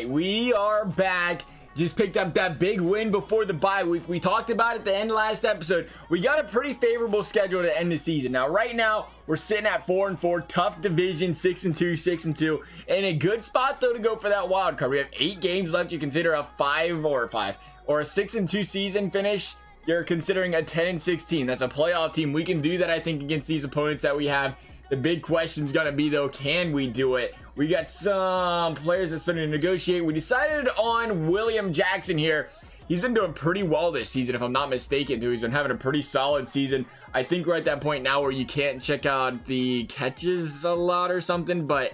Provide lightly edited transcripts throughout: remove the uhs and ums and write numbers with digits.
right, we are back. Just picked up that big win before the bye week. We talked about it at the end of last episode. We got a pretty favorable schedule to end the season. Now, right now, we're sitting at 4-4. Tough division, 6-2, 6-2. In a good spot, though, to go for that wild card. We have 8 games left. You consider a 5 or a 6-2 season finish. You're considering a 10-16. That's a playoff team. We can do that, I think, against these opponents that we have. The big question's gonna be, though, can we do it? We got some players that started to negotiate. We decided on William Jackson here. He's been doing pretty well this season, if I'm not mistaken, too. He's been having a pretty solid season. I think we're at that point now where you can't check out the catches a lot or something, but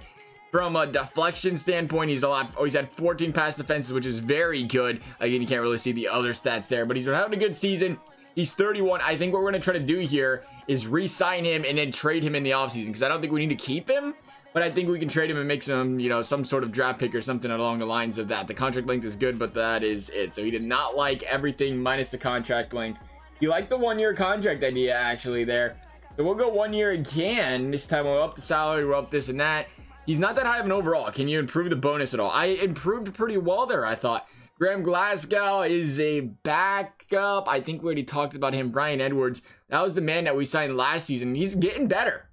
from a deflection standpoint, he's had 14 pass defenses, which is very good. Again, you can't really see the other stats there, but he's been having a good season. He's 31. I think what we're going to try to do here is re-sign him and then trade him in the offseason, because I don't think we need to keep him, but I think we can trade him and make some, some sort of draft pick or something along the lines of that. The contract length is good, but that is it. So he did not like everything minus the contract length. He liked the 1-year contract idea, actually, there. So we'll go 1 year again. This time we'll up the salary, we'll up this and that. He's not that high of an overall. Can you improve the bonus at all? I improved pretty well there, I thought. Graham Glasgow is a backup. I think we already talked about him. Brian Edwards. That was the man that we signed last season. He's getting better.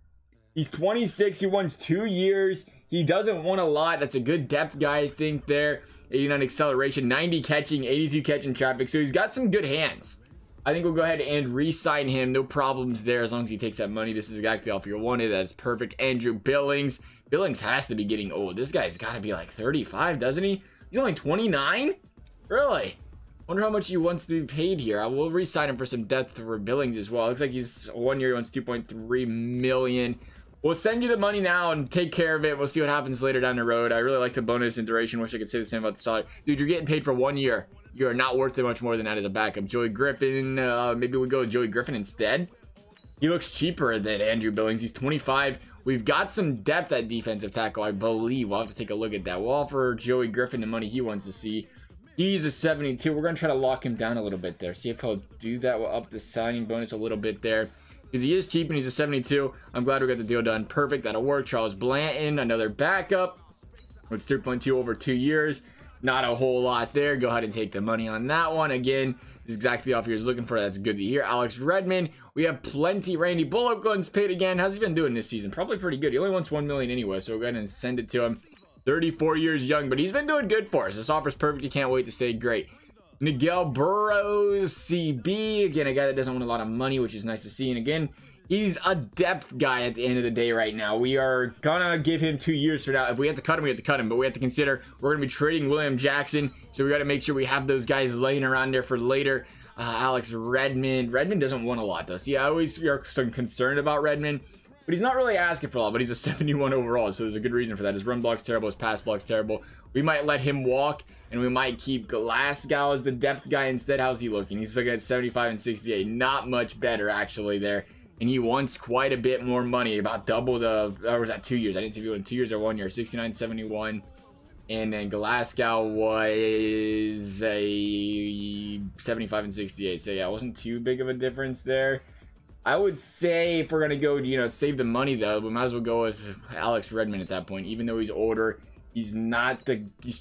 He's 26. He wants 2 years. He doesn't want a lot. That's a good depth guy, I think, there. 89 acceleration, 90 catching, 82 catching traffic. So he's got some good hands. I think we'll go ahead and re-sign him. No problems there as long as he takes that money. This is exactly off your wanted. That's perfect. Andrew Billings. Billings has to be getting old. This guy's got to be like 35, doesn't he? He's only 29? Really? Wonder how much he wants to be paid here. I will re-sign him for some depth for Billings as well. Looks like he's 1 year. He wants 2.3 million. We'll send you the money now and take care of it. We'll see what happens later down the road. I really like the bonus and duration. Wish I could say the same about the salary. Dude, you're getting paid for 1 year. You are not worth it much more than that as a backup. Joey Griffin. Maybe we go with Joey Griffin instead. He looks cheaper than Andrew Billings. He's 25. We've got some depth at defensive tackle, I believe. We'll have to take a look at that. We'll offer Joey Griffin the money he wants to see. He's a 72. We're going to try to lock him down a little bit there. See if he'll do that. We'll up the signing bonus a little bit there, because he is cheap and he's a 72. I'm glad we got the deal done. Perfect. That'll work. Charles Blanton, another backup. It's 3.2 over 2 years. Not a whole lot there. Go ahead and take the money on that one. Again, this is exactly the offer you're looking for. That's good to hear. Alex Redmond. We have plenty. Randy Bullock going paid again. How's he been doing this season? Probably pretty good. He only wants $1 million anyway, so we'll go ahead and send it to him. 34 years young, but he's been doing good for us. This offer's perfect. You can't wait to stay great. Miguel Burrows, CB. Again, a guy that doesn't want a lot of money, which is nice to see. And again, he's a depth guy at the end of the day right now. We are gonna give him 2 years for now. If we have to cut him, we have to cut him. But we have to consider we're gonna be trading William Jackson, so we got to make sure we have those guys laying around there for later. Alex Redmond. Redmond doesn't want a lot, though. See, I always are some concerned about Redmond, but he's not really asking for a lot. But he's a 71 overall, so there's a good reason for that. His run block's terrible. His pass block's terrible. We might let him walk, and we might keep Glasgow as the depth guy instead. How's he looking? He's looking at 75 and 68. Not much better, actually, there. And he wants quite a bit more money, about double the, or was that 2 years? I didn't see if he went 2 years or 1 year. 69, 71. And then Glasgow was a 75 and 68. So yeah, it wasn't too big of a difference there. I would say if we're going to go, save the money, though, we might as well go with Alex Redmond at that point. Even though he's older, he's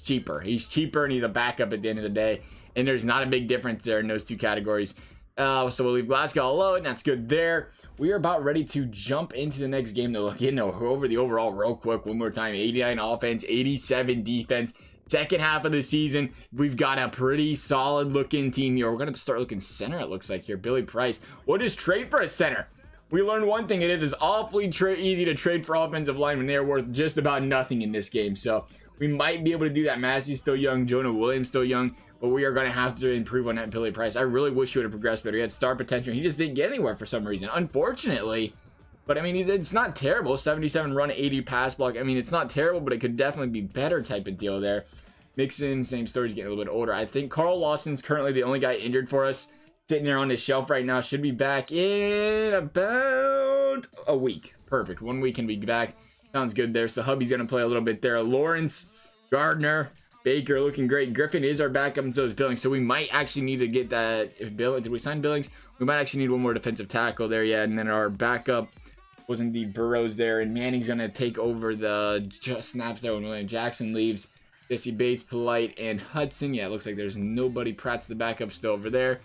cheaper. He's cheaper and he's a backup at the end of the day. And there's not a big difference there in those two categories. So we'll leave Glasgow alone. That's good there. We are about ready to jump into the next game, though. Again, over the overall real quick one more time. 89 offense, 87 defense. Second half of the season, we've got a pretty solid looking team here. We're going to start looking center, it looks like here. Billy Price. We'll just trade for a center. We learned one thing. It is awfully easy to trade for offensive linemen. They're worth just about nothing in this game. So we might be able to do that. Massey's still young. Jonah Williams still young. But we are going to have to improve on that Billy Price. I really wish he would have progressed better. He had star potential. He just didn't get anywhere for some reason, unfortunately. But, I mean, it's not terrible. 77 run, 80 pass block. I mean, it's not terrible, but it could definitely be better type of deal there. Mixon, same story. He's getting a little bit older. I think Carl Lawson's currently the only guy injured for us. Sitting there on the shelf right now. Should be back in about a week. Perfect. 1 week and be back. Sounds good there. So Hubby's going to play a little bit there. Lawrence, Gardner, Baker looking great. Griffin is our backup, and so is Billings. So we might actually need to get that. Did we sign Billings? We might actually need one more defensive tackle there. Yeah, and then our backup was indeed Burrows there. And Manning's going to take over the snaps there when William Jackson leaves. Jesse Bates, Polite, and Hudson. Yeah, it looks like there's nobody. Pratt's the backup still over there.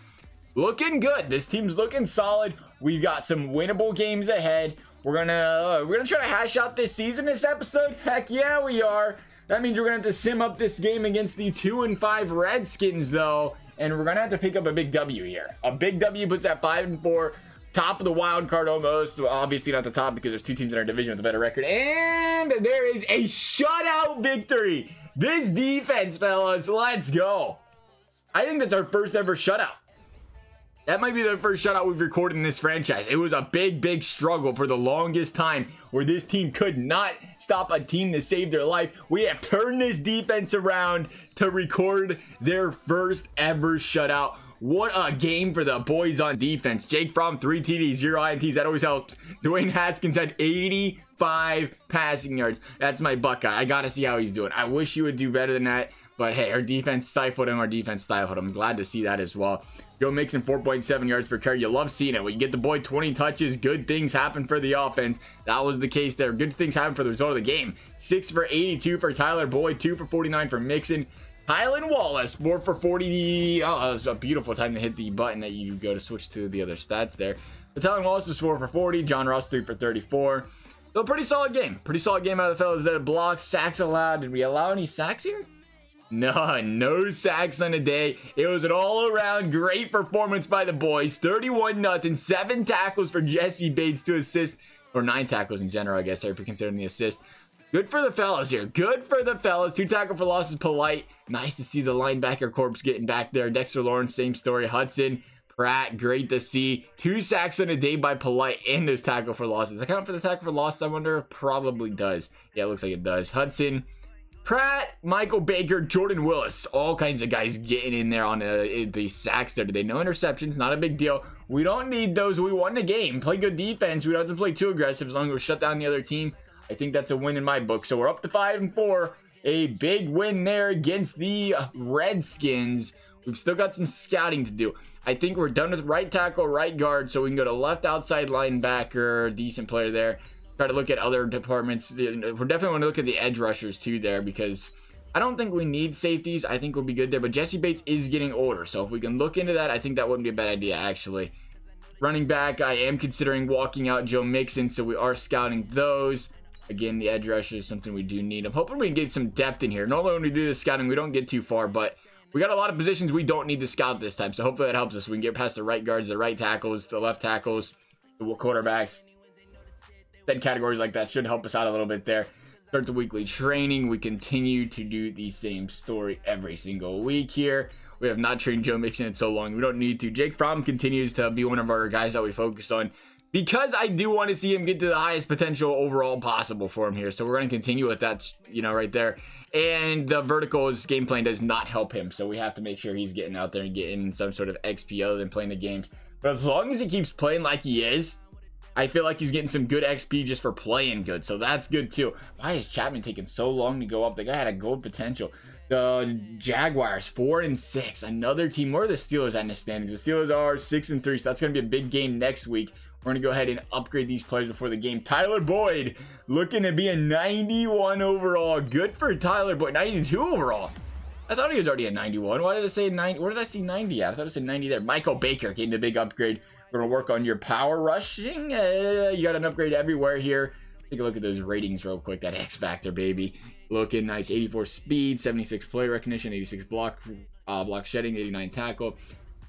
Looking good. This team's looking solid. We've got some winnable games ahead. We're gonna try to hash out this season, this episode. Heck yeah, we are. That means we're gonna have to sim up this game against the 2-5 Redskins, though, and we're gonna have to pick up a big W here. A big W puts at 5-4, top of the wild card almost. Well, obviously not the top because there's 2 teams in our division with a better record, and there is a shutout victory. This defense, fellas, let's go. I think that's our first ever shutout. That might be the first shutout we've recorded in this franchise. It was a big struggle for the longest time where this team could not stop a team to save their life. We have turned this defense around to record their first ever shutout. What a game for the boys on defense. Jake Fromm, 3 TDs, 0 INTs. That always helps. Dwayne Haskins had 85 passing yards. That's my Buckeye. I got to see how he's doing. I wish he would do better than that. But hey, our defense stifled him. I'm glad to see that as well. Joe Mixon, 4.7 yards per carry. You love seeing it. When you get the boy 20 touches, good things happen for the offense. That was the case there. Good things happen for the result of the game. 6 for 82 for Tyler Boyd, 2 for 49 for Mixon. Kylan Wallace, 4 for 40. Oh, that was a beautiful time to hit the button that you go to switch to the other stats there. But Kylan Wallace was 4 for 40. John Ross, 3 for 34. So pretty solid game. Pretty solid game out of the fellas there. Blocks, sacks allowed. Did we allow any sacks here? No sacks on the day. It was an all-around great performance by the boys. 31-0. 7 tackles for Jesse Bates to assist. Or 9 tackles in general, I guess, if you're considering the assist. Good for the fellas here. Good for the fellas. 2 tackle for losses, Polite. Nice to see the linebacker corps getting back there. Dexter Lawrence, same story. Hudson, Pratt, great to see. 2 sacks on a day by Polite and those tackle for losses. Does that count for the tackle for losses, I wonder? Probably does. Yeah, it looks like it does. Hudson, Pratt, Michael Baker, Jordan Willis, all kinds of guys getting in there on the sacks there today. No interceptions, not a big deal. We don't need those. We won the game. Play good defense. We don't have to play too aggressive as long as we shut down the other team. I think that's a win in my book. So we're up to 5-4. A big win there against the Redskins. We've still got some scouting to do. I think we're done with right tackle, right guard, so we can go to left outside linebacker. Decent player there. Try to look at other departments. We're definitely want to look at the edge rushers too there, because I don't think we need safeties. I think we'll be good there, but Jesse Bates is getting older, so if we can look into that, I think that wouldn't be a bad idea actually. Running back, I am considering walking out Joe Mixon, so we are scouting those. Again, the edge rusher is something we do need. I'm hoping we can get some depth in here. Normally when we do this scouting, we don't get too far, but we got a lot of positions we don't need to scout this time, so hopefully that helps us. We can get past the right guards, the right tackles, the left tackles, the quarterbacks. Then categories like that should help us out a little bit there. Start the weekly training. We continue to do the same story every single week here. We have not trained Joe Mixon in so long. We don't need to. Jake Fromm continues to be one of our guys that we focus on, because I do want to see him get to the highest potential overall possible for him here. So we're going to continue with that, you know, right there. And the verticals game plan does not help him. So we have to make sure he's getting out there and getting some sort of XP other than playing the games. But as long as he keeps playing like he is, I feel like he's getting some good XP just for playing good. So that's good too. Why is Chapman taking so long to go up? The guy had a gold potential. The Jaguars, 4-6. Another team. Where are the Steelers at in the standings? The Steelers are 6-3. So that's going to be a big game next week. We're going to go ahead and upgrade these players before the game. Tyler Boyd looking to be a 91 overall. Good for Tyler Boyd. 92 overall. I thought he was already a 91. Why did it say 90? Where did I see 90 at? I thought it said 90 there. Michael Baker getting a big upgrade. We're going to work on your power rushing. You got an upgrade everywhere here. Take a look at those ratings real quick. That X Factor, baby. Looking nice. 84 speed, 76 play recognition, 86 block shedding, 89 tackle.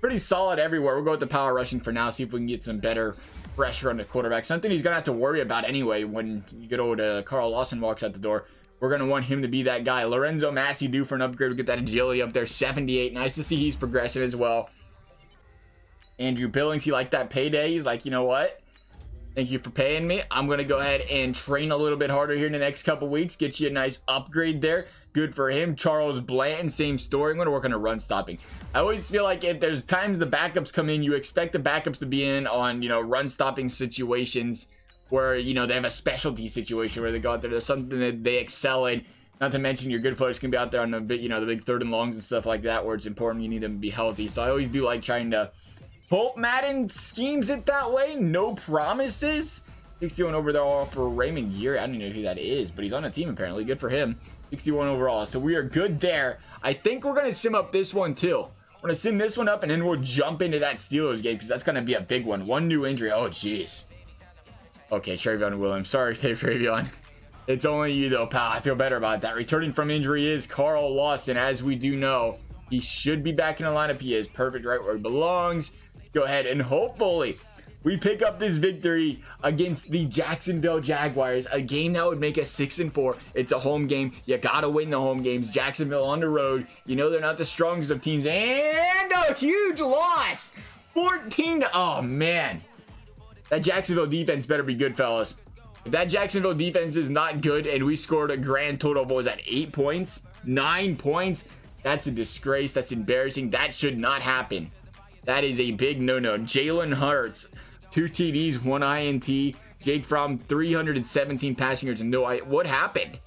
Pretty solid everywhere. We'll go with the power rushing for now. See if we can get some better pressure on the quarterback. Something he's going to have to worry about anyway when you get over to Carl Lawson walks out the door. We're going to want him to be that guy. Lorenzo Massey due for an upgrade. We'll get that agility up there. 78. Nice to see he's progressing as well. Andrew Billings, he liked that payday. He's like, you know what? Thank you for paying me. I'm going to go ahead and train a little bit harder here in the next couple weeks. Get you a nice upgrade there. Good for him. Charles Blanton, same story. I'm going to work on a run stopping. I always feel like if there's times the backups come in, you expect the backups to be in on, you know, run stopping situations where, you know, they have a specialty situation where they go out there. There's something that they excel in. Not to mention your good players can be out there on the big, you know, the big 3rd and longs and stuff like that where it's important. You need them to be healthy. So I always do like trying to hope Madden schemes it that way. No promises. 61 over there for Raymond Geary. I don't even know who that is, but he's on a team apparently. Good for him. 61 overall. So we are good there. I think we're going to sim up this one too. We're going to sim this one up, and then we'll jump into that Steelers game because that's going to be a big one. One new injury. Oh, jeez. Okay, Trevon Williams. Sorry, Trevon. It's only you, though, pal. I feel better about that. Returning from injury is Carl Lawson. As we do know, he should be back in the lineup. He is perfect right where he belongs. Go ahead and hopefully we pick up this victory against the Jacksonville Jaguars, a game that would make us 6-4. It's a home game. You gotta win the home games. Jacksonville on the road. You know they're not the strongest of teams. And a huge loss. 14 to... Oh, man. That Jacksonville defense better be good, fellas. If that Jacksonville defense is not good and we scored a grand total of, what was that, 8 points? 9 points? That's a disgrace. That's embarrassing. That should not happen. That is a big no-no. Jalen Hurts, 2 TDs, 1 INT. Jake Fromm, 317 passing yards and no... What happened?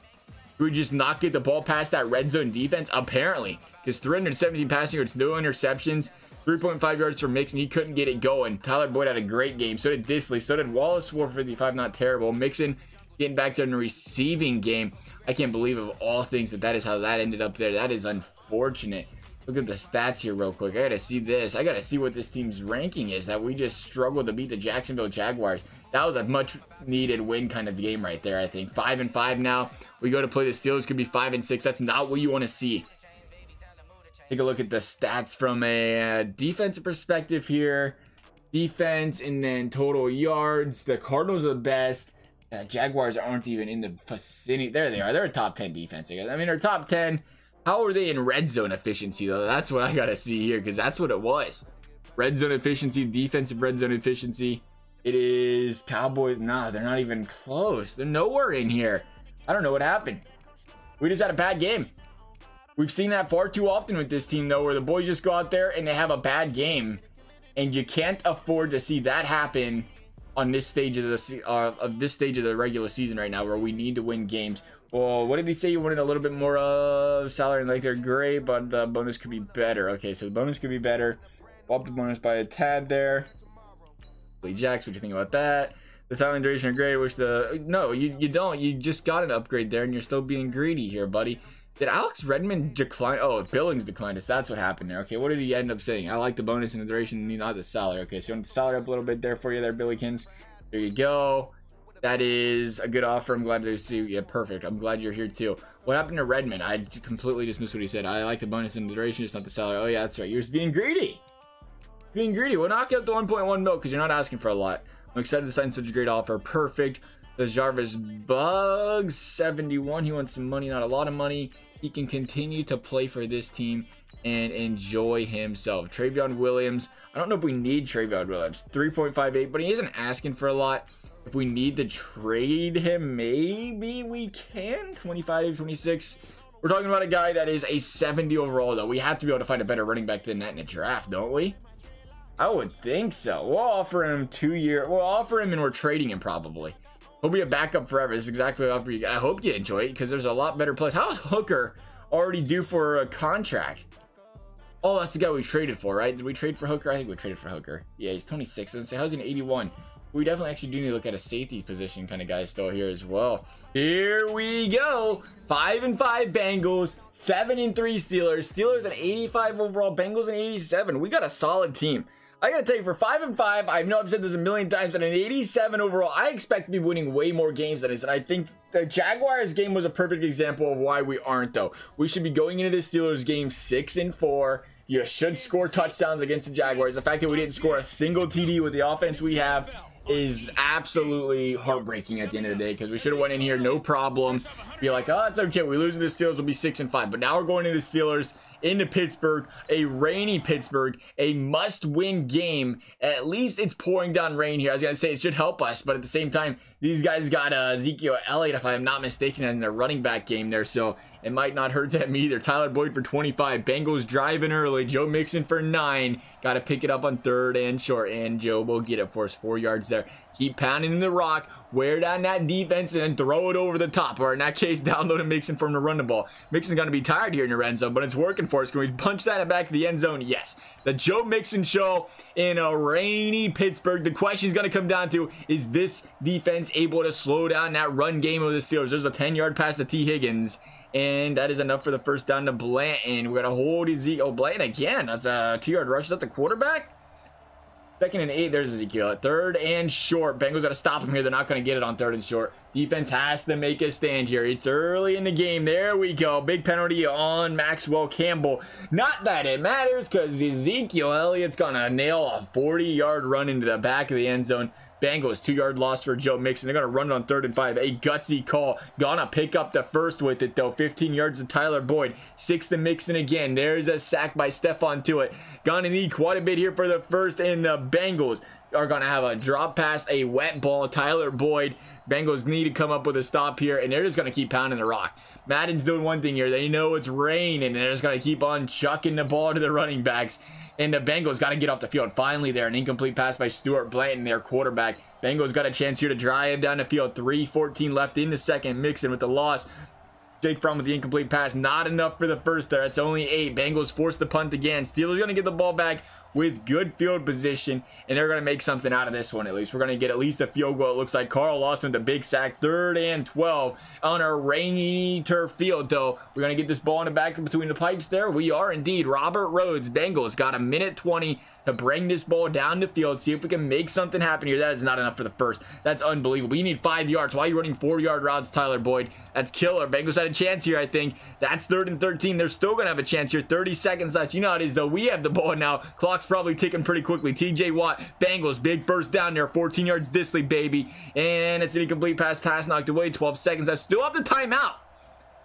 Did we just not get the ball past that red zone defense? Apparently. Because 317 passing yards, no interceptions. 3.5 yards for Mixon. He couldn't get it going. Tyler Boyd had a great game. So did Disley. So did Wallace. 455. Not terrible. Mixon getting back to the receiving game. I can't believe of all things that is how that ended up there. That is unfortunate. Look at the stats here real quick. I gotta see this. I gotta see what this team's ranking is. That we just struggled to beat the Jacksonville Jaguars. That was a much needed win kind of game right there, I think. 5-5 now. We go to play the Steelers. Could be 5-6. That's not what you want to see. Take a look at the stats from a defensive perspective here. Defense and then total yards. The Cardinals are the best. Jaguars aren't even in the vicinity. There they are. They're a top 10 defense, I guess. I mean, they're top 10. How are they in red zone efficiency, though? That's what I got to see here, because that's what it was. Red zone efficiency, defensive red zone efficiency. It is Cowboys. Nah, they're not even close. They're nowhere in here. I don't know what happened. We just had a bad game. We've seen that far too often with this team, though, where the boys just go out there and they have a bad game. And you can't afford to see that happen on this stage of the regular season right now, where we need to win games. Well, what did he say? You wanted a little bit more of salary and like they're great, but the bonus could be better. Okay, so the bonus could be better. Up the bonus by a tad there. Lee Jacks, what do you think about that? The silent duration are great. Wish the... No, you don't. You just got an upgrade there and you're still being greedy here, buddy. Did Alex Redmond decline? Oh, Billings declined us. That's what happened there. Okay, what did he end up saying? I like the bonus and the duration, not the salary. Okay, so you want the salary up a little bit there for you there, Billykins. There you go. That is a good offer. I'm glad to see you. Yeah, perfect. I'm glad you're here too. What happened to Redmond? I completely dismissed what he said. I like the bonus and the duration, just not the salary. Oh, yeah, that's right. You're just being greedy. Being greedy. We'll knock out the 1.1 mil because you're not asking for a lot. I'm excited to sign such a great offer. Perfect. There's Jarvis Bugs, 71. He wants some money, not a lot of money. He can continue to play for this team and enjoy himself. Trevon Williams. I don't know if we need Trevon Williams. 3.58, but he isn't asking for a lot. If we need to trade him, maybe we can. 25, 26. We're talking about a guy that is a 70 overall, though. We have to be able to find a better running back than that in a draft, don't we? I would think so. We'll offer him 2 year. We'll offer him and we're trading him probably. He'll be a backup forever. This is exactly what I hope you enjoy it because there's a lot better plays. How is Hooker already due for a contract? Oh, that's the guy we traded for, right? Did we trade for Hooker? I think we traded for Hooker. Yeah, he's 26. Let's say, how's he an 81? We definitely actually do need to look at a safety position kind of guy still here as well. Here we go. 5-5 Bengals, 7-3 Steelers. Steelers an 85 overall, Bengals an 87. We got a solid team. I gotta tell you, for 5-5, I know I've said this a million times, and an 87 overall, I expect to be winning way more games than this. And I think the Jaguars game was a perfect example of why we aren't, though. We should be going into the Steelers game 6-4. You should score touchdowns against the Jaguars. The fact that we didn't score a single TD with the offense we have is absolutely heartbreaking at the end of the day, because we should have went in here no problem, be like, oh, it's okay, we lose to the Steelers, we'll be 6-5. But now we're going to the Steelers into Pittsburgh, a rainy Pittsburgh, a must-win game. At least it's pouring down rain here. I was gonna say it should help us, but at the same time, these guys got Ezekiel Elliott, if I'm not mistaken, in their running back game there, so it might not hurt them either. Tyler Boyd for 25. Bengals driving early. Joe Mixon for 9. Got to pick it up on 3rd and short, and Joe will get it for us. 4 yards there. Keep pounding in the rock. Wear down that defense and then throw it over the top. Or in that case, download a Mixon from the run the ball. Mixon's going to be tired here in the red zone, but it's working for us. Can we punch that in the back of the end zone? Yes. The Joe Mixon show in a rainy Pittsburgh. The question is going to come down to, is this defense able to slow down that run game of the Steelers? There's a 10-yard pass to T. Higgins. And that is enough for the first down to Blanton. We're going to hold Ezekiel. Oh, Blanton again. That's a 2-yard rush. Is that the quarterback? 2nd and 8. There's Ezekiel. 3rd and short. Bengals got to stop him here. They're not going to get it on 3rd and short. Defense has to make a stand here. It's early in the game. There we go. Big penalty on Maxwell Campbell. Not that it matters because Ezekiel Elliott's going to nail a 40-yard run into the back of the end zone. Bengals 2-yard loss for Joe Mixon. They're going to run it on 3rd and 5. A gutsy call. Gonna pick up the first with it though. 15 yards to Tyler Boyd. 6 to Mixon again. There's a sack by Stephon Tuitt. Gonna need quite a bit here for the first, and the Bengals are going to have a drop pass, a wet ball. Tyler Boyd. Bengals need to come up with a stop here, and they're just going to keep pounding the rock. Madden's doing one thing here. They know it's raining, and they're just going to keep on chucking the ball to the running backs. And the Bengals got to get off the field. Finally there, an incomplete pass by Stuart Blanton, their quarterback. Bengals got a chance here to drive down the field. 3:14 left in the second. Mixon with the loss. Jake Fromm with the incomplete pass. Not enough for the first there. It's only 8. Bengals forced the punt again. Steelers going to get the ball back with good field position, and they're going to make something out of this one at least. We're going to get at least a field goal. It looks like Carl Lawson with a big sack. 3rd and 12 on a rainy turf field, though. We're going to get this ball in the back between the pipes there. We are indeed. Robert Rhodes, Bengals, got a minute 20 to bring this ball down the field. See if we can make something happen here. That is not enough for the first. That's unbelievable. You need 5 yards. Why are you running 4-yard routes, Tyler Boyd? That's killer. Bengals had a chance here, I think. That's 3rd and 13. They're still going to have a chance here. 30 seconds left. You know how it is, though. We have the ball now. Clock's probably ticking pretty quickly. TJ Watt, Bengals, big first down there. 14 yards Disley, baby. And it's an incomplete pass. Pass knocked away. 12 seconds. I still have the timeout.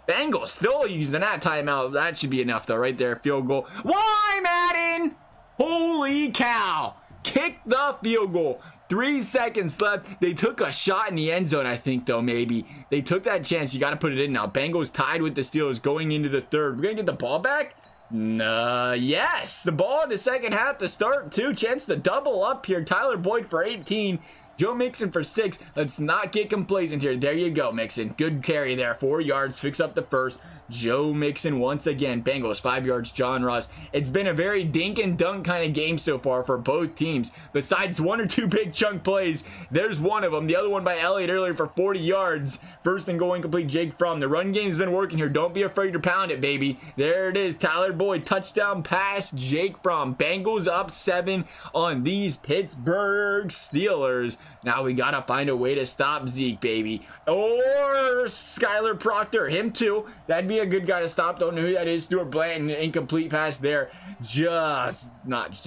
Bengals still using that timeout. That should be enough, though, right there. Field goal. Why, Madden? Holy cow. Kick the field goal. 3 seconds left. They took a shot in the end zone, I think, though, maybe. They took that chance. You got to put it in now. Bengals tied with the Steelers going into the 3rd. We're going to get the ball back? Yes. The ball in the second half to start, too. Chance to double up here. Tyler Boyd for 18. Joe Mixon for 6. Let's not get complacent here. There you go, Mixon. Good carry there. 4 yards. Fix up the first. Joe Mixon once again. Bengals 5 yards. John Ross. It's been a very dink and dunk kind of game so far for both teams. Besides 1 or 2 big chunk plays, there's one of them. The other one by Elliott earlier for 40 yards. First and goal incomplete. Jake Fromm. The run game's been working here. Don't be afraid to pound it, baby. There it is. Tyler Boyd. Touchdown pass. Jake Fromm. Bengals up 7 on these Pittsburgh Steelers. Now we got to find a way to stop Zeke, baby. Or Skylar Proctor. Him too. That'd be a good guy to stop. Don't know who that is. Stuart Blanton. Incomplete pass there. Just not.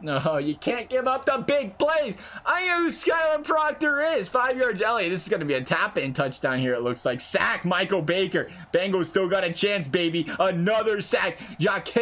No, you can't give up the big plays. I know who Skylar Proctor is. 5 yards. Elliott. This is going to be a tap-in touchdown here, it looks like. Sack Michael Baker. Bengals still got a chance, baby. Another sack. Jacque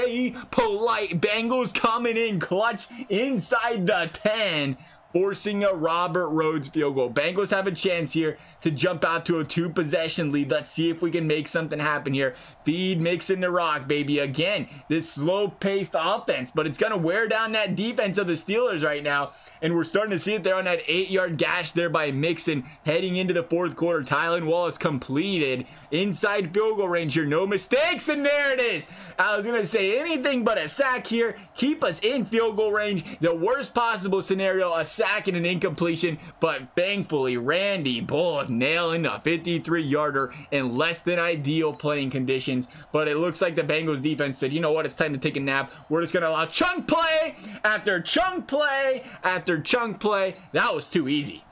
Polite. Bengals coming in clutch inside the 10. Forcing a Robert Rhodes field goal. Bengals have a chance here to jump out to a 2-possession lead. Let's see if we can make something happen here. Feed Mixon the rock, baby. Again, this slow-paced offense, but it's going to wear down that defense of the Steelers right now, and we're starting to see it there on that 8-yard gash there by Mixon heading into the 4th quarter. Tylan Wallace completed inside field goal range here. No mistakes, and there it is. I was going to say anything but a sack here. Keep us in field goal range. The worst possible scenario, a sack and an incompletion, but thankfully Randy Bullock nailing a 53-yarder in less than ideal playing conditions. But it looks like the Bengals defense said, you know what, it's time to take a nap. We're just going to allow chunk play after chunk play after chunk play. That was too easy.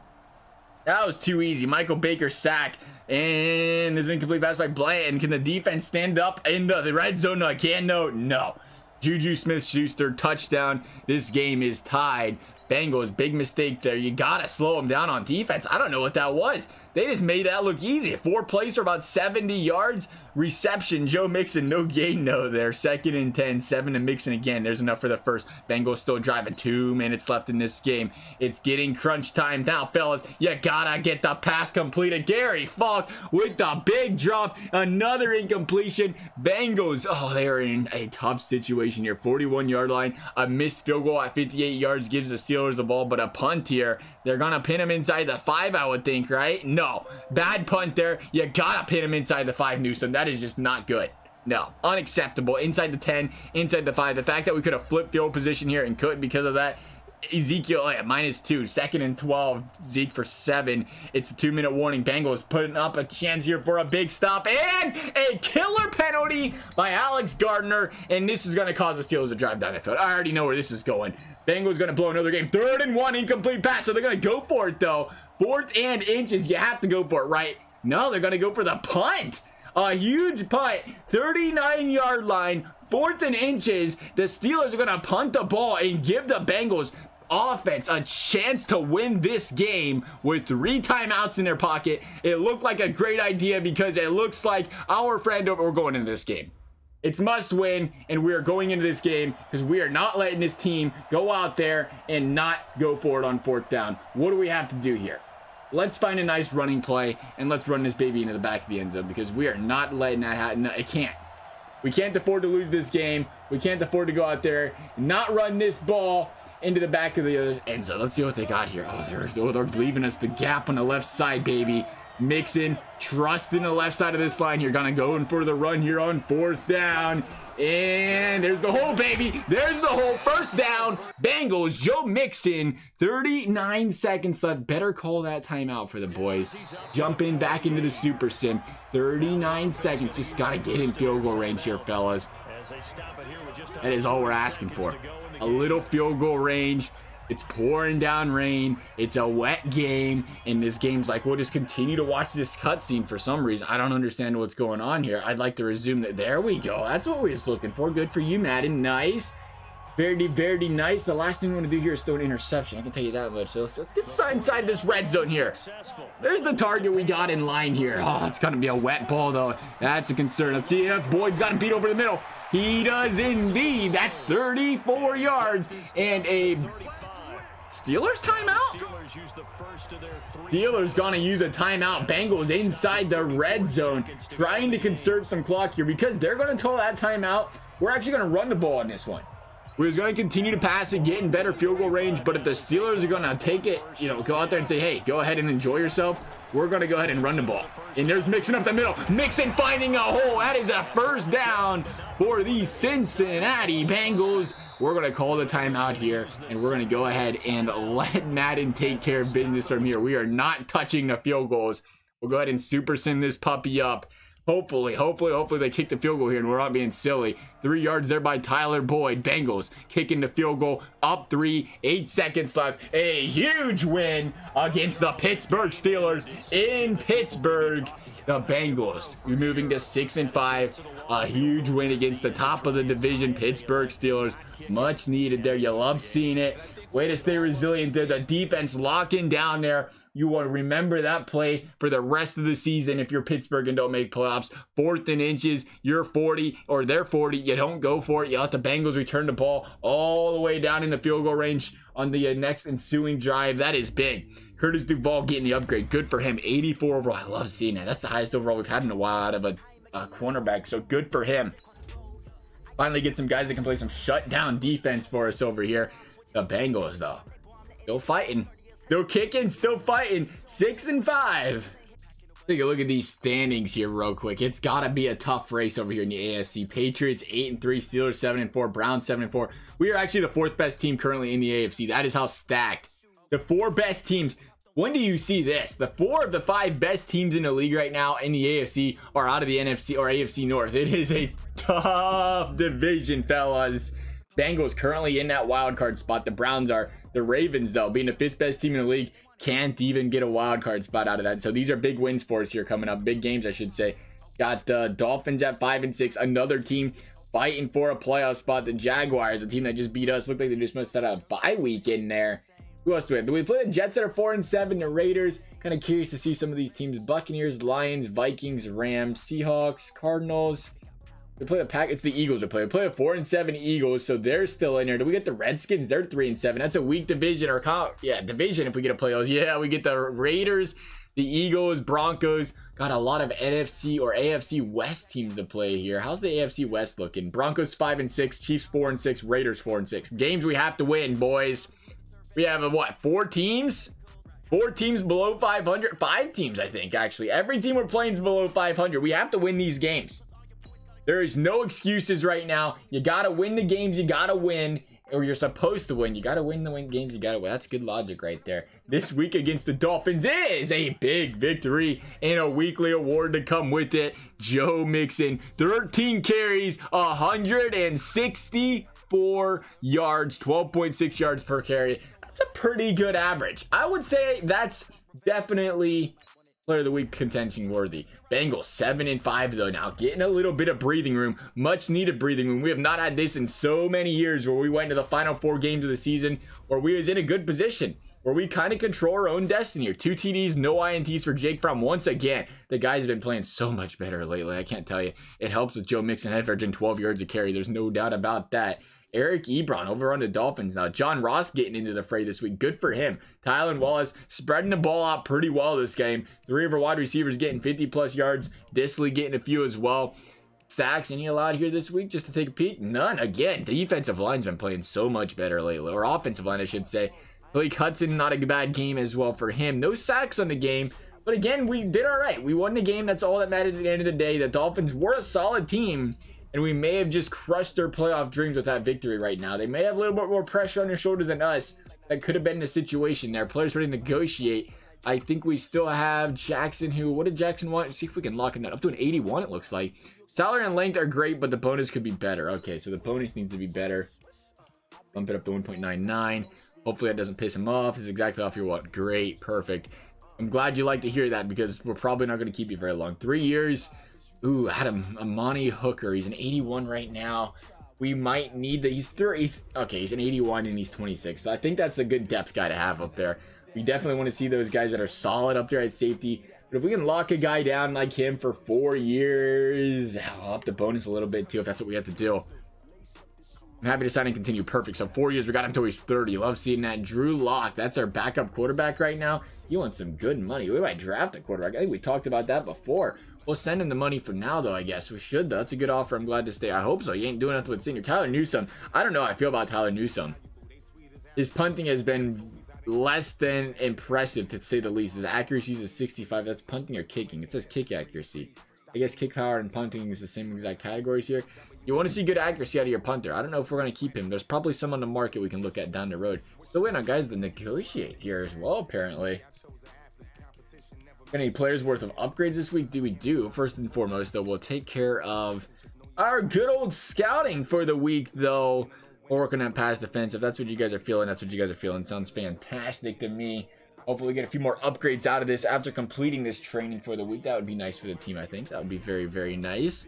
That was too easy. Michael Baker sack. And there's an incomplete pass by Blanton. Can the defense stand up in the red zone again? No. Juju Smith-Schuster touchdown. This game is tied. Bengals, big mistake there. You got to slow them down on defense. I don't know what that was. They just made that look easy. 4 plays for about 70 yards. Reception, Joe Mixon, no gain though there. 2nd and 10, 7 to Mixon again. There's enough for the first. Bengals still driving. 2 minutes left in this game. It's getting crunch time now, fellas. You gotta get the pass completed. Gary Falk with the big drop. Another incompletion. Bengals, oh, they are in a tough situation here. 41-yard line. A missed field goal at 58 yards gives the Steelers the ball, but a punt here. They're gonna pin him inside the 5, I would think, right? No. Bad punt there. You gotta pin him inside the 5, Newsom. That is just not good. No. Unacceptable. Inside the 10, inside the 5. The fact that we could have flipped field position here and couldn't because of that. Ezekiel at -2. 2nd and 12. Zeke for 7. It's a 2-minute warning. Bengals putting up a chance here for a big stop. And a killer penalty by Alex Gardner. And this is going to cause the Steelers to drive down the field. I already know where this is going. Bengals going to blow another game. 3rd and 1, incomplete pass. So they're going to go for it, though. 4th and inches. You have to go for it, right? No, they're going to go for the punt. A huge punt. 39-yard line. 4th and inches. The Steelers are going to punt the ball and give the Bengals offense a chance to win this game with 3 timeouts in their pocket. It looked like a great idea because it looks like our friend over, we're going into this game. It's must win, and we are going into this game because we are not letting this team go out there and not go for it on 4th down. What do we have to do here? Let's find a nice running play, and let's run this baby into the back of the end zone because we are not letting that happen. No, it can't. We can't afford to lose this game. We can't afford to go out there and not run this ball into the back of the other end zone. Let's see what they got here. Oh, they're leaving us the gap on the left side, baby. Mixon, trusting the left side of this line. You're gonna go in for the run here on 4th down. And there's the hole, baby. There's the hole. 1st down. Bengals, Joe Mixon. 39 seconds left. Better call that timeout for the boys. Jump in back into the Super Sim. 39 seconds. Just got to get in field goal range here, fellas. That is all we're asking for. A little field goal range. It's pouring down rain. It's a wet game. And this game's like, we'll just continue to watch this cutscene for some reason. I don't understand what's going on here. I'd like to resume that. There we go. That's what we was looking for. Good for you, Madden. Nice. Very, very nice. The last thing we want to do here is throw an interception. I can tell you that much. So let's get inside this red zone here. There's the target we got in line here. Oh, it's going to be a wet ball, though. That's a concern. Let's see if Boyd's got him beat over the middle. He does indeed. That's 34 yards and a Steelers timeout? Steelers gonna use a timeout. Bengals inside the red zone, trying to conserve some clock here because they're gonna call that timeout. We're actually gonna run the ball on this one. We're going to continue to pass it, get in better field goal range, but if the Steelers are going to take it, you know, go out there and say, hey, go ahead and enjoy yourself, we're going to go ahead and run the ball. And there's Mixon up the middle. Mixon finding a hole. That is a 1st down for the Cincinnati Bengals. We're going to call the timeout here, and we're going to go ahead and let Madden take care of business from here. We are not touching the field goals. We'll go ahead and super sim this puppy up. Hopefully they kick the field goal here and we're not being silly. 3 yards there by Tyler Boyd. Bengals kicking the field goal, up 3, 8 seconds left. A huge win against the Pittsburgh Steelers in Pittsburgh. The Bengals moving to 6-5. A huge win against the top of the division Pittsburgh Steelers. Much needed there. You love seeing it. Way to stay resilient there. The defense locking down there. You will remember that play for the rest of the season if you're Pittsburgh and don't make playoffs. 4th and inches, you're 40 or they're 40. You don't go for it. You let the Bengals return the ball all the way down in the field goal range on the next ensuing drive. That is big. Curtis Duvall getting the upgrade. Good for him. 84 overall. I love seeing that. That's the highest overall we've had in a while out of a cornerback. So good for him. Finally get some guys that can play some shutdown defense for us over here. The Bengals, though, still fighting. Still kicking, still fighting. 6-5. Take a look at these standings here real quick. It's got to be a tough race over here in the AFC. Patriots 8-3, Steelers 7-4, Browns 7-4. We are actually the 4th best team currently in the AFC. That is how stacked. The 4 best teams. When do you see this? The 4 of the 5 best teams in the league right now in the AFC are out of the NFC or AFC North. It is a tough division, fellas. Bengals currently in that wild card spot. The Browns are. The Ravens, though, being the 5th best team in the league, can't even get a wild card spot out of that. So these are big wins for us here coming up. Big games, I should say. Got the Dolphins at 5-6. Another team fighting for a playoff spot. The Jaguars, a team that just beat us. Looked like they just must have had a bye week in there. Who else do we have? We play the Jets that are 4-7, the Raiders. Kind of curious to see some of these teams. Buccaneers, Lions, Vikings, Rams, Seahawks, Cardinals. We play the Pack. It's the Eagles we play. We play a 4-7 Eagles, so they're still in there. Do we get the Redskins? They're 3-7. That's a weak division or division if we get to play those. Yeah, we get the Raiders, the Eagles, Broncos. Got a lot of NFC or AFC West teams to play here. How's the AFC West looking? Broncos 5-6, Chiefs 4-6, Raiders 4-6. Games we have to win, boys. We have what? 4 teams? 4 teams below 500? 5 teams, I think, actually. Every team we're playing is below 500. We have to win these games. There is no excuses right now. You got to win the games you got to win, or you're supposed to win. You got to win the games you got to win. That's good logic right there. This week against the Dolphins is a big victory and a weekly award to come with it. Joe Mixon, 13 carries, 164 yards, 12.6 yards per carry. That's a pretty good average. I would say that's definitely player of the week contention worthy. Bengals 7-5 though now, getting a little bit of breathing room, much needed breathing room. We have not had this in so many years, where we went to the final 4 games of the season where we was in a good position, where we kind of control our own destiny here. 2 TDs, no INTs for Jake Fromm. Once again, the guy's been playing so much better lately. I can't tell you. It helps with Joe Mixon averaging 12 yards a carry. There's no doubt about that. Eric Ebron over on the Dolphins now. John Ross getting into the fray this week. Good for him. Tylan Wallace spreading the ball out pretty well this game. 3 of our wide receivers getting 50+ yards. Disley getting a few as well. Sacks, any allowed here this week? Just to take a peek? None. Again, the defensive line's been playing so much better lately. Or offensive line, I should say. Blake Hudson, not a bad game as well for him. No sacks on the game. But again, we did all right. We won the game. That's all that matters at the end of the day. The Dolphins were a solid team, and we may have just crushed their playoff dreams with that victory right now. They may have a little bit more pressure on their shoulders than us. That could have been the situation there. Players ready to negotiate. I think we still have Jackson, who, what did Jackson want? See if we can lock him up to an 81, it looks like. Salary and length are great, but the bonus could be better. Okay, so the bonus needs to be better. Bump it up to 1.99. Hopefully that doesn't piss him off. This is exactly off your what? Great, perfect. I'm glad you like to hear that, because we're probably not going to keep you very long. 3 years. Ooh, Adam Amani Hooker. He's an 81 right now. We might need the. He's okay. He's an 81 and he's 26. So I think that's a good depth guy to have up there. We definitely want to see those guys that are solid up there at safety. But if we can lock a guy down like him for 4 years, I'll up the bonus a little bit too if that's what we have to do. I'm happy to sign and continue. Perfect. So 4 years, we got him until he's 30. Love seeing that. Drew Lock, that's our backup quarterback right now. You want some good money. We might draft a quarterback. I think we talked about that before. We'll send him the money for now, though, I guess. We should, though. That's a good offer. I'm glad to stay. I hope so. You ain't doing nothing with senior. Tyler Newsome. I don't know how I feel about Tyler Newsome. His punting has been less than impressive, to say the least. His accuracy is a 65. That's punting or kicking. It says kick accuracy. I guess kick power and punting is the same exact categories here. You want to see good accuracy out of your punter. I don't know if we're going to keep him. There's probably some on the market we can look at down the road. Still waiting on guys to negotiate here as well, apparently. Any players worth of upgrades this week? We do. First and foremost, though, we'll take care of our good old scouting for the week, though. We're working on pass defense. If that's what you guys are feeling, that's what you guys are feeling. Sounds fantastic to me. Hopefully we get a few more upgrades out of this after completing this training for the week. That would be nice for the team, I think. That would be very, very nice.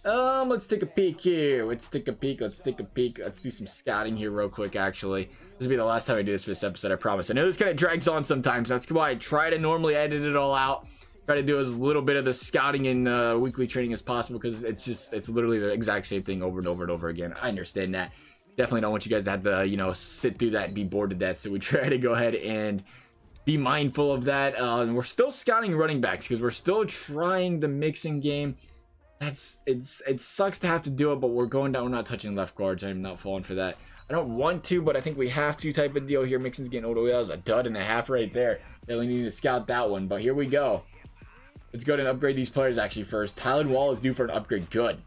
Let's take a peek here. Let's take a peek. Let's do some scouting here real quick, actually. This will be the last time I do this for this episode, I promise. I know this kind of drags on sometimes. That's why I try to normally edit it all out. Try to do as little bit of the scouting and weekly training as possible, because it's literally the exact same thing over and over and over again. I understand that. Definitely don't want you guys to have to, you know, sit through that and be bored to death. So we try to go ahead and be mindful of that. And we're still scouting running backs, because we're still trying the mixing game. It sucks to have to do it, but we're going down. We're not touching left guards. I'm not falling for that. I don't want to, but I think we have to type of deal here. Mixon's getting older. That was a dud and a half right there. Really need to scout that one, but here we go. Let's go ahead and upgrade these players actually first. Tylan Wallace due for an upgrade. Good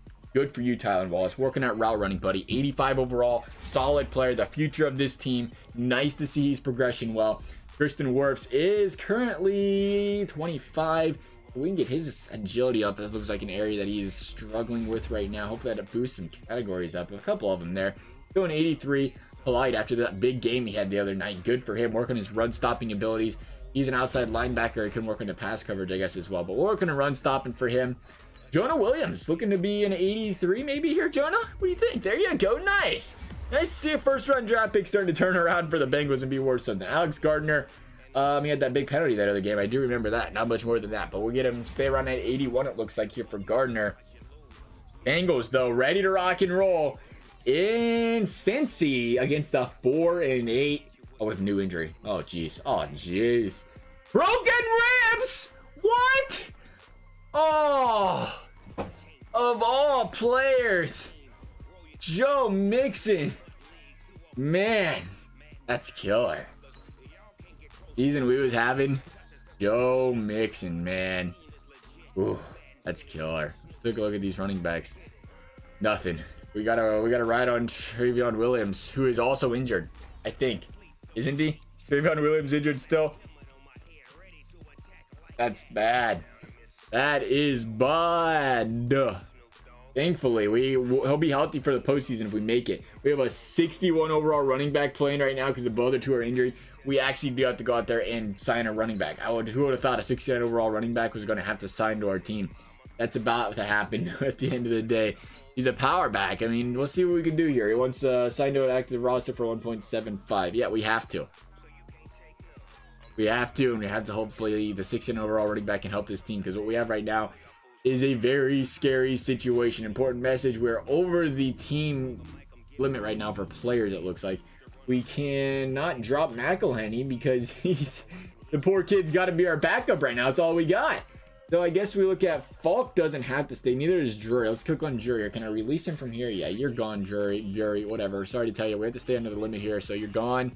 for you, Tylan Wallace. Working at route running, buddy. 85 overall. Solid player. The future of this team. Nice to see he's progressing well. Tristan Wirfs is currently 25. We can get his agility up. That looks like an area that he's struggling with right now. Hopefully that boosts some categories up. A couple of them there. Doing 83. Polite after that big game he had the other night. Good for him. Working his run stopping abilities. He's an outside linebacker. He can work into pass coverage, I guess, as well. But we're working on run stopping for him. Jonah Williams looking to be an 83 maybe here, Jonah. What do you think? There you go. Nice. Nice to see a first-round draft pick starting to turn around for the Bengals and be worse than that. Alex Gardner, he had that big penalty that other game. I do remember that. Not much more than that, but we'll get him stay around at 81, it looks like, here for Gardner. Bengals, though, ready to rock and roll in Cincy against the 4-8. Oh, with new injury. Oh, jeez. Oh, jeez. Broken ribs! What? Oh, of all players, Joe Mixon. Man, that's killer. Season we was having, Joe Mixon, man. Ooh, that's killer. Let's take a look at these running backs. Nothing. We gotta ride on Trevon Williams, who is also injured, I think. Isn't he? Trevon Williams injured still. That's bad. That is bad. Thankfully, he'll be healthy for the postseason if we make it. We have a 61 overall running back playing right now because the other two are injured. We actually do have to go out there and sign a running back. Who would have thought a 69 overall running back was going to have to sign to our team? That's about to happen at the end of the day. He's a power back. I mean, we'll see what we can do here. He wants signed to an active roster for 1.75. Yeah, we have to. We have to, and we have to hopefully the 16 overall running back can help this team, because what we have right now is a very scary situation. Important message: we're over the team limit right now for players. It looks like we cannot drop McElhenney because the poor kid's got to be our backup right now. That's all we got. So I guess we look at Falk doesn't have to stay. Neither is Drury. Let's click on Drury. Can I release him from here? Yeah, you're gone, Drury. Whatever. Sorry to tell you, we have to stay under the limit here, so you're gone.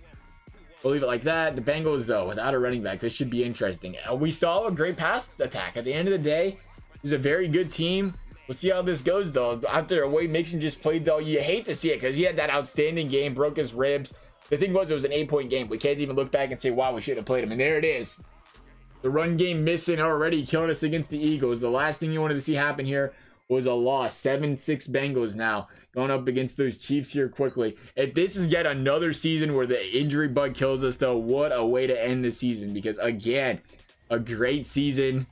We'll leave it like that. The Bengals, though, without a running back, this should be interesting. We still have a great pass attack. At the end of the day, this is a very good team. We'll see how this goes, though. After the way Mixon just played, though, you hate to see it because he had that outstanding game, broke his ribs. The thing was, it was an 8-point game. We can't even look back and say, wow, we should have played him. And there it is. The run game missing already, killing us against the Eagles. The last thing you wanted to see happen here was a loss. 7-6 Bengals now going up against those Chiefs here quickly. If this is yet another season where the injury bug kills us, though, what a way to end the season. Because, again, a great season.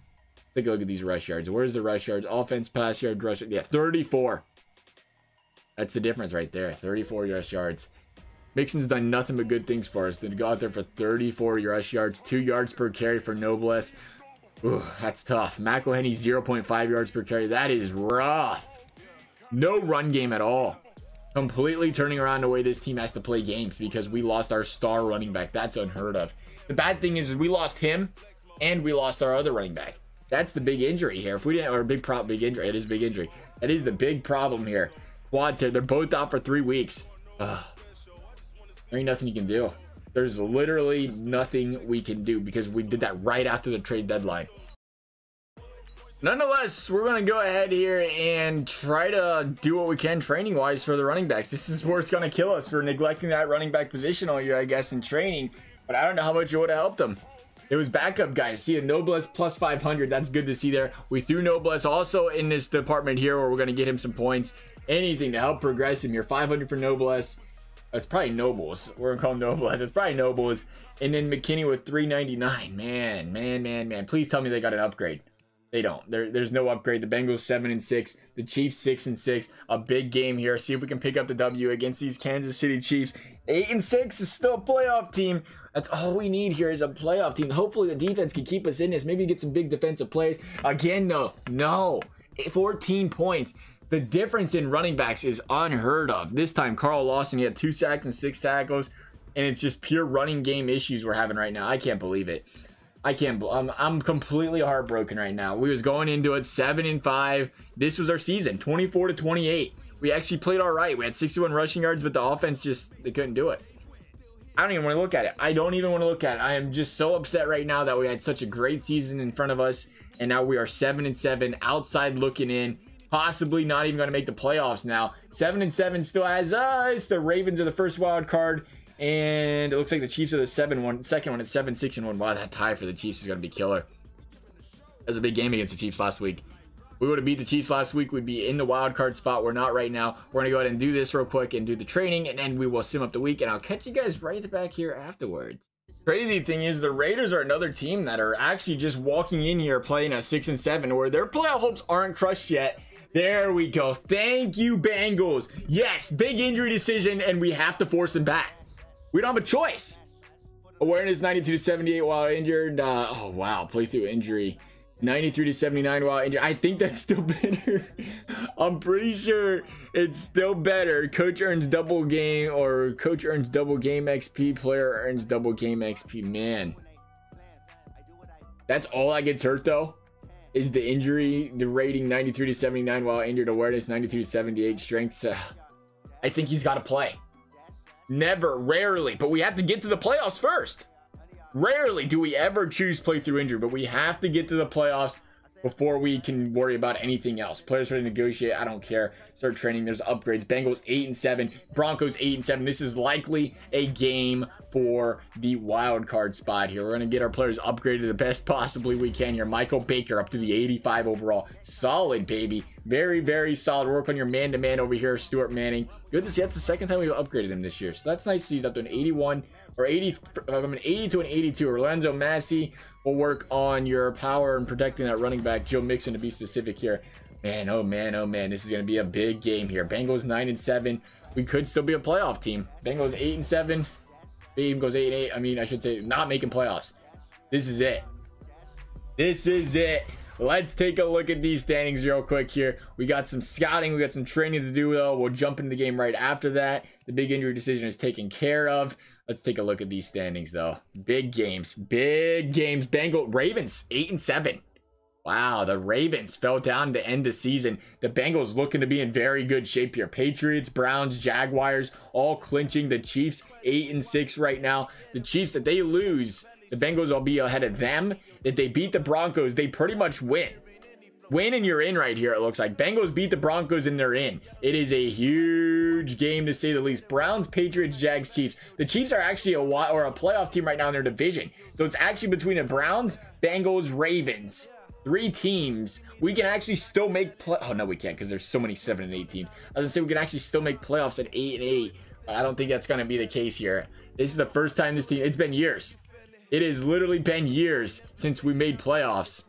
Take a look at these rush yards. Where's the rush yards? Offense, pass yard, rush. Yeah, 34. That's the difference right there. 34 rush yards. Mixon's done nothing but good things for us. They go out there for 34 rush yards, 2 yards per carry for Noblesse. Ooh, that's tough. McElhenney, 0.5 yards per carry. That is rough. No run game at all. Completely turning around the way this team has to play games because we lost our star running back. That's unheard of. The bad thing is we lost him and we lost our other running back. That's the big injury here. If we didn't, or big injury. It is big injury. That is the big problem here. Quad tear. They're both out for 3 weeks. Ugh. There ain't nothing you can do. There's literally nothing we can do because we did that right after the trade deadline. Nonetheless, we're going to go ahead here and try to do what we can training wise for the running backs. This is where it's going to kill us for neglecting that running back position all year, I guess, in training. But I don't know how much it would have helped them. It was backup guys. See a Noblesse plus 500. That's good to see there. We threw Noblesse also in this department here where we're going to get him some points. Anything to help progress him. You're 500 for Noblesse. It's probably Nobles. We're gonna call him Nobles. It's probably Nobles. And then McKinney with 399. Man. Please tell me they got an upgrade. They don't. There's no upgrade. The Bengals 7-6. The Chiefs 6-6. A big game here. See if we can pick up the W against these Kansas City Chiefs. 8-6 is still a playoff team. That's all we need here is a playoff team. Hopefully the defense can keep us in this. Maybe get some big defensive plays. Again, though, no. 14 points. The difference in running backs is unheard of. This time, Carl Lawson, he had 2 sacks and 6 tackles, and it's just pure running game issues we're having right now. I can't believe it. I'm completely heartbroken right now. We was going into it 7-5. This was our season, 24-28. We actually played all right. We had 61 rushing yards, but the offense they couldn't do it. I don't even want to look at it. I don't even want to look at it. I am just so upset right now that we had such a great season in front of us, and now we are 7-7, outside looking in. Possibly not even going to make the playoffs now. 7-7 still has us. The Ravens are the first wild card. And it looks like the Chiefs are the second one at 7-6-1. Wow, that tie for the Chiefs is going to be killer. That was a big game against the Chiefs last week. We would have beat the Chiefs last week. We'd be in the wild card spot. We're not right now. We're going to go ahead and do this real quick and do the training. And then we will sim up the week. And I'll catch you guys right back here afterwards. Crazy thing is the Raiders are another team that are actually just walking in here playing a 6-7 where their playoff hopes aren't crushed yet. There we go. Thank you, Bengals. Yes, big injury decision, and we have to force him back. We don't have a choice. Awareness 92 to 78 while injured. Oh, wow. Playthrough injury. 93 to 79 while injured. I think that's still better. I'm pretty sure it's still better. Coach earns double game, or coach earns double game XP. Player earns double game XP. Man. That's all that gets hurt, though. Is the injury, the rating 93 to 79 while injured, awareness 93 to 78, strength. I think he's got to play. Never, rarely, but we have to get to the playoffs first. Rarely do we ever choose playthrough injury, but we have to get to the playoffs before we can worry about anything else. Players ready to negotiate. I don't care. Start training. There's upgrades. Bengals 8-7. Broncos 8-7. This is likely a game for the wild card spot here. We're going to get our players upgraded the best possibly we can here. Michael Baker up to the 85 overall. Solid, baby. Very, very solid. Work on your man-to-man over here, Stuart Manning. Good to see. That's the second time we've upgraded him this year. So that's nice to see. He's up to an 81 or 80 from an 80 to an 82. Orlando Massey will work on your power and protecting that running back. Joe Mixon to be specific here. Man, oh man, oh man. This is going to be a big game here. Bengals 9-7. We could still be a playoff team. Bengals 8-7. Team goes 8-8. I mean, I should say not making playoffs. This is it. This is it. Let's take a look at these standings real quick here. We got some scouting. We got some training to do, though. We'll jump into the game right after that. The big injury decision is taken care of. Let's take a look at these standings, though. Big games. Big games. Ravens 8-7. Wow, the Ravens fell down to end the season. The Bengals looking to be in very good shape here. Patriots, Browns, Jaguars, all clinching. The Chiefs 8-6 right now. The Chiefs, if they lose, the Bengals will be ahead of them. If they beat the Broncos, they pretty much win. Win and you're in right here, it looks like. Bengals beat the Broncos and they're in. It is a huge game to say the least. Browns, Patriots, Jags, Chiefs. The Chiefs are actually a playoff team right now in their division. So it's actually between the Browns, Bengals, Ravens. 3 teams. We can actually still make oh no, we can't, because there's so many 7 and 8 teams. I was gonna say we can actually still make playoffs at 8-8, but I don't think that's gonna be the case here. This is the first time this team, it's been years. It has literally been years since we made playoffs.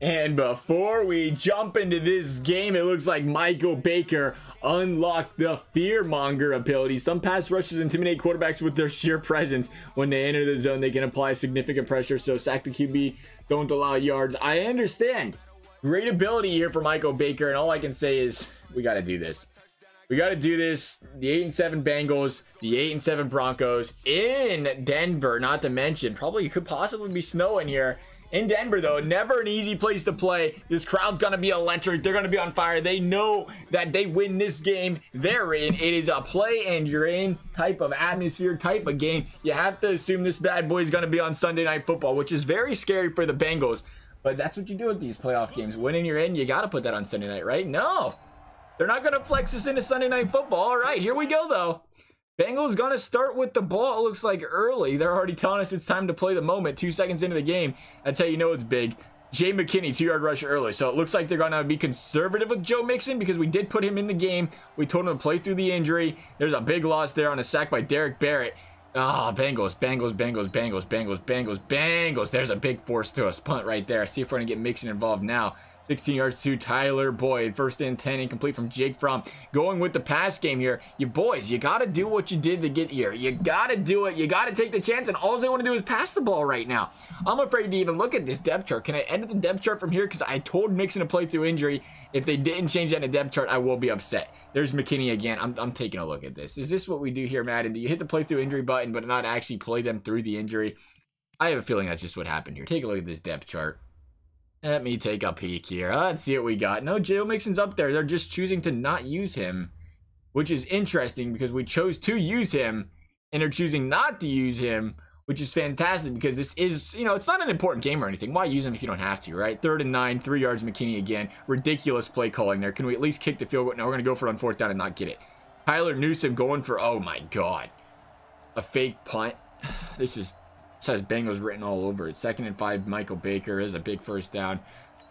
And before we jump into this game, it looks like Michael Baker unlocked the fearmonger ability. Some pass rushes intimidate quarterbacks with their sheer presence. When they enter the zone, they can apply significant pressure, so sack the QB, don't allow yards. I understand. Great ability here for Michael Baker, and all I can say is we got to do this. We got to do this. The 8-7 Bengals, the 8-7 Broncos in Denver, not to mention probably could possibly be snowing here in Denver, though. Never an easy place to play. This crowd's gonna be electric. They're gonna be on fire. They know that they win this game, they're in. It is a play and you're in type of atmosphere, type of game. You have to assume this bad boy is gonna be on Sunday Night Football, which is very scary for the Bengals, but that's what you do with these playoff games. Winning, you're in. You gotta put that on Sunday night, right? No, they're not gonna flex us into Sunday Night Football. All right, here we go, though. Bengals gonna start with the ball, it looks like early. They're already telling us it's time to play the moment. 2 seconds into the game. That's how you know it's big. Jay McKinney, 2-yard rush early. So it looks like they're gonna be conservative with Joe Mixon because we did put him in the game. We told him to play through the injury. There's a big loss there on a sack by Derek Barrett. Ah, Bengals, Bengals, Bengals, Bengals, Bengals, Bengals, Bengals. There's a big force to us. Punt right there. See if we're gonna get Mixon involved now. 16 yards to Tyler Boyd. First and 10, incomplete from Jake Fromm. Going with the pass game here. You boys, you got to do what you did to get here. You got to do it. You got to take the chance, and all they want to do is pass the ball right now. I'm afraid to even look at this depth chart. Can I edit the depth chart from here? Because I told Mixon to play through injury. If they didn't change that in the depth chart, I will be upset. There's McKinney again. I'm taking a look at this. Is this what we do here, Madden? Do you hit the play through injury button, but not actually play them through the injury? I have a feeling that's just what happened here. Take a look at this depth chart. Let me take a peek here. Let's see what we got. No, Joe Mixon's up there. They're just choosing to not use him, which is interesting because we chose to use him and they're choosing not to use him, which is fantastic because this is, you know, it's not an important game or anything. Why use him if you don't have to, right? 3rd and 9, 3 yards, McKinney again. Ridiculous play calling there. Can we at least kick the field goal? No, we're going to go for it on 4th down and not get it. Tyler Newsome going for, oh my God, a fake punt. This says Bengals written all over it. 2nd and 5, Michael Baker is a big first down.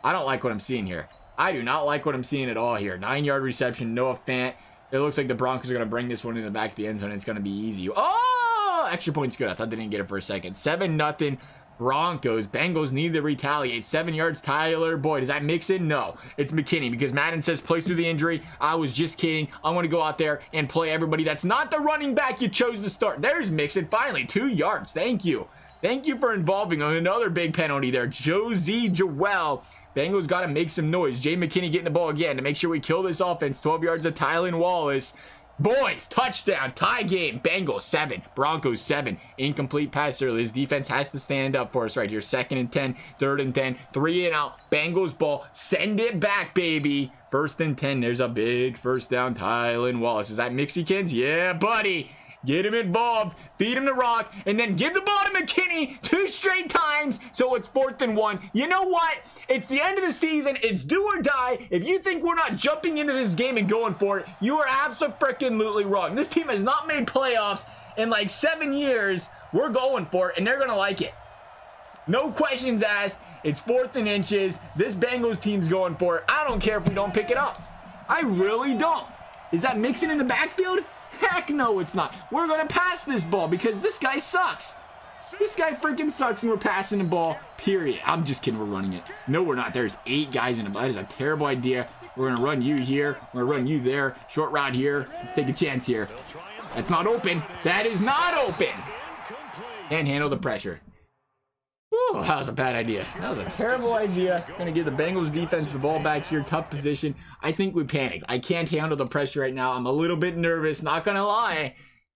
I don't like what I'm seeing here. I do not like what I'm seeing at all here. 9-yard reception, Noah Fant. It looks like the Broncos are going to bring this one in the back of the end zone. It's going to be easy. Oh, extra point's good. I thought they didn't get it for a second. 7-0 Broncos. Bengals need to retaliate. 7 yards, Tyler Boyd. Is that Mixon? No, it's McKinney, because Madden says play through the injury. I was just kidding. I want to go out there and play everybody. That's not the running back you chose to start. There's Mixon. Finally, 2 yards. Thank you. Thank you for involving another big penalty there. Josie Joel. Bengals got to make some noise. Jay McKinney getting the ball again to make sure we kill this offense. 12 yards of Tylan Wallace. Boys, touchdown, tie game. Bengals 7, Broncos 7. Incomplete pass early. This defense has to stand up for us right here. 2nd and 10, 3rd and 10, 3 and out. Bengals ball. Send it back, baby. 1st and 10. There's a big first down. Tylan Wallace. Is that Mexicans? Yeah, buddy. Get him involved, feed him the rock, and then give the ball to McKinney 2 straight times, so it's 4th and 1. You know what? It's the end of the season. It's do or die. If you think we're not jumping into this game and going for it, you are absolutely wrong. This team has not made playoffs in like 7 years. We're going for it, and they're going to like it. No questions asked. It's 4th and inches. This Bengals team's going for it. I don't care if we don't pick it up. I really don't. Is that Mixon in the backfield? Heck no, it's not. We're going to pass this ball because this guy sucks. This guy freaking sucks, and we're passing the ball, period. I'm just kidding. We're running it. No, we're not. There's 8 guys in the ball. That is a terrible idea. We're going to run you here. We're going to run you there. Short route here. Let's take a chance here. That's not open. That is not open. Can't handle the pressure. Whew, that was a bad idea. That was a terrible idea. Gonna give the Bengals defense the ball back here. Tough position. I think we panicked. I can't handle the pressure right now. I'm a little bit nervous. Not gonna lie.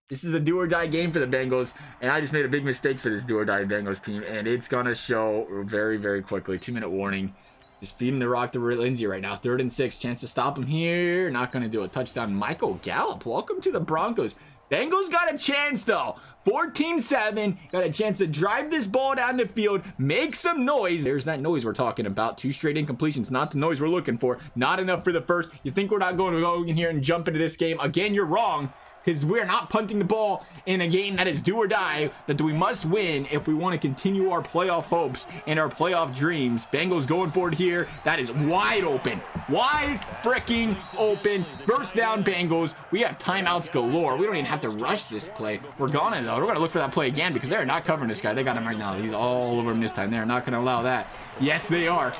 This is a do or die game for the Bengals, and I just made a big mistake for this do or die Bengals team, and it's gonna show very, very quickly. 2-minute warning. Just feeding the rock to Lindsay right now. 3rd and 6. Chance to stop him here. Not gonna do a touchdown. Michael Gallup. Welcome to the Broncos. Bengals got a chance though. 14-7, got a chance to drive this ball down the field, make some noise. There's that noise we're talking about. 2 straight incompletions, not the noise we're looking for. Not enough for the first. You think we're not going to go in here and jump into this game? Again, you're wrong, because we're not punting the ball in a game that is do or die, that we must win if we want to continue our playoff hopes and our playoff dreams. Bengals going for it here. That is wide open. Wide freaking open. First down, Bengals. We have timeouts galore. We don't even have to rush this play. We're gonna, though. We're going to look for that play again because they're not covering this guy. They got him right now. He's all over him this time. They're not going to allow that. Yes, they are.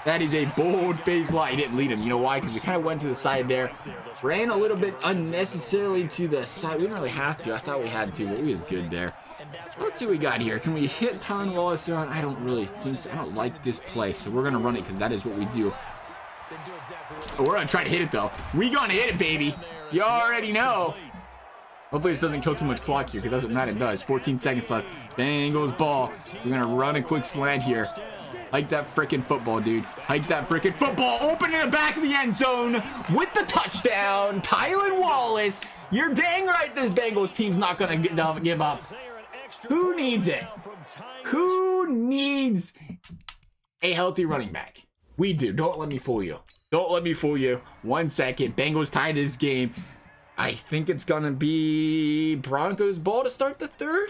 That is a bold-faced lie. He didn't lead him. You know why? Because we kind of went to the side there. Ran a little bit unnecessarily to the side. We didn't really have to. I thought we had to, but we was good there. Let's see what we got here. Can we hit Tylan Wallace around? I don't really think so. I don't like this play, so we're going to run it because that is what we do. Oh, we're going to try to hit it, though. We going to hit it, baby. You already know. Hopefully this doesn't kill too much clock here because that's what Madden does. 14 seconds left. Bengals ball. We're going to run a quick slant here. Hike that freaking football, dude. Hike that freaking football. Open in the back of the end zone with the touchdown. Tylan Wallace. You're dang right this Bengals team's not going to give up. Who needs it? Who needs a healthy running back? We do. Don't let me fool you. Don't let me fool you. 1 second. Bengals tie this game. I think it's going to be Broncos ball to start the 3rd.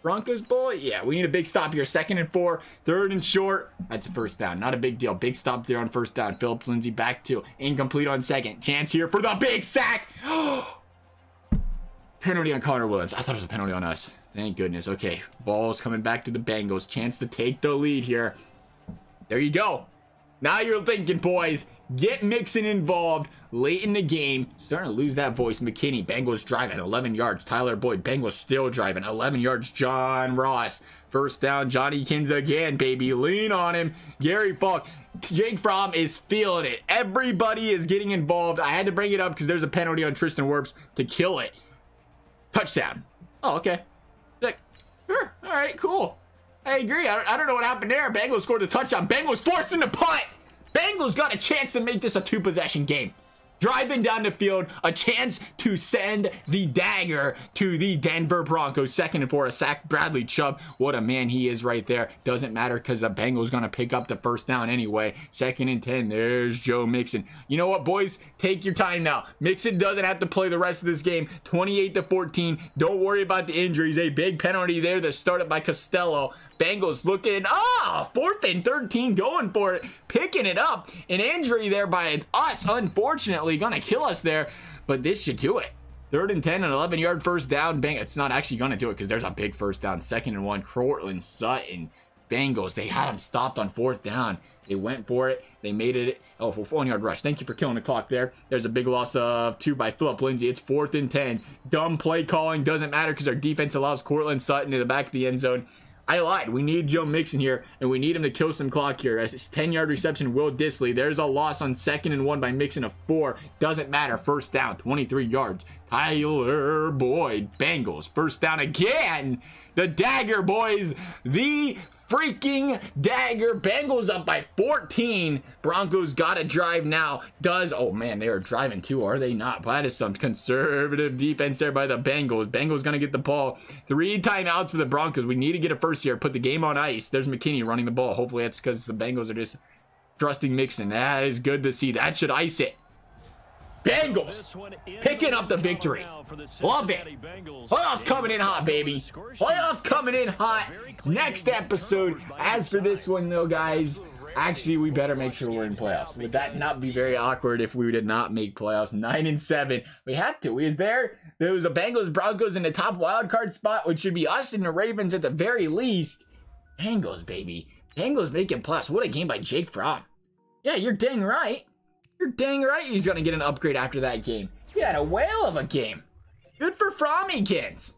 Broncos ball. Yeah, we need a big stop here. 2nd and 4. 3rd and short. That's a first down. Not a big deal. Big stop there on first down. Phillips Lindsay back to incomplete on 2nd. Chance here for the big sack. Penalty on Connor Williams. I thought it was a penalty on us. Thank goodness. Okay, ball's coming back to the Bengals. Chance to take the lead here. There you go. Now you're thinking, boys. Get Mixon involved late in the game. Starting to lose that voice. McKinney. Bengals driving 11 yards. Tyler Boyd. Bengals still driving 11 yards. John Ross. First down. Johnny Kins again, baby. Lean on him. Gary Falk. Jake Fromm is feeling it. Everybody is getting involved. I had to bring it up because there's a penalty on Tristan Wirfs to kill it. Touchdown. Oh, okay. Like, sure. All right, cool. I agree. I don't know what happened there. Bengals scored a touchdown. Bengals forcing the punt. Bengals got a chance to make this a 2-possession game. Driving down the field, a chance to send the dagger to the Denver Broncos. 2nd and 4, a sack. Bradley Chubb, what a man he is right there. Doesn't matter because the Bengals going to pick up the first down anyway. 2nd and 10, there's Joe Mixon. You know what, boys? Take your time now. Mixon doesn't have to play the rest of this game. 28-14. Don't worry about the injuries. A big penalty there that started by Costello. Bengals looking, 4th and 13, going for it, picking it up. An injury there by us, unfortunately, gonna kill us there, but this should do it. 3rd and 10, an 11-yard first down. Bang, it's not actually gonna do it because there's a big first down. 2nd and 1, Cortland Sutton. Bengals, they had them stopped on 4th down. They went for it. They made it. Oh, for 1-yard rush. Thank you for killing the clock there. There's a big loss of 2 by Phillip Lindsay. It's 4th and 10. Dumb play calling. Doesn't matter because our defense allows Cortland Sutton in the back of the end zone. I lied. We need Joe Mixon here, and we need him to kill some clock here. As his 10-yard reception, Will Dissly. There's a loss on 2nd and 1 by Mixon of 4. Doesn't matter. 1st down, 23 yards. Tyler Boyd. Bengals. 1st down again. The dagger, boys. The freaking dagger. Bengals up by 14. Broncos got to drive now. Oh man, they are driving too, are they not? That is some conservative defense there by the Bengals. Bengals gonna get the ball. 3 timeouts for the Broncos. We need to get a first here. Put the game on ice. There's McKinney running the ball. Hopefully that's because the Bengals are just trusting Mixon. That is good to see. That should ice it. Bengals picking up the victory. Love it. Playoffs coming in hot, baby. Playoffs coming in hot. Next episode. As for this one, though, guys, actually, we better make sure we're in playoffs. Would that not be very awkward if we did not make playoffs? 9-7. We had to. There was the Bengals, Broncos in the top wild card spot, which should be us and the Ravens at the very least. Bengals, baby. Bengals making playoffs. What a game by Jake Fromm. Yeah, you're dang right. You're dang right he's going to get an upgrade after that game. He had a whale of a game. Good for Frommykins.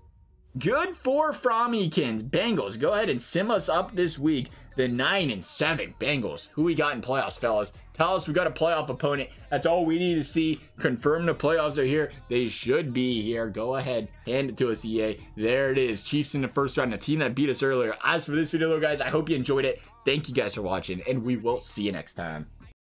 Good for Frommykins. Bengals, go ahead and sim us up this week. The 9-7 Bengals. Who we got in playoffs, fellas? Tell us we got a playoff opponent. That's all we need to see. Confirm the playoffs are here. They should be here. Go ahead. Hand it to us, EA. There it is. Chiefs in the first round. The team that beat us earlier. As for this video, though, guys, I hope you enjoyed it. Thank you guys for watching, and we will see you next time.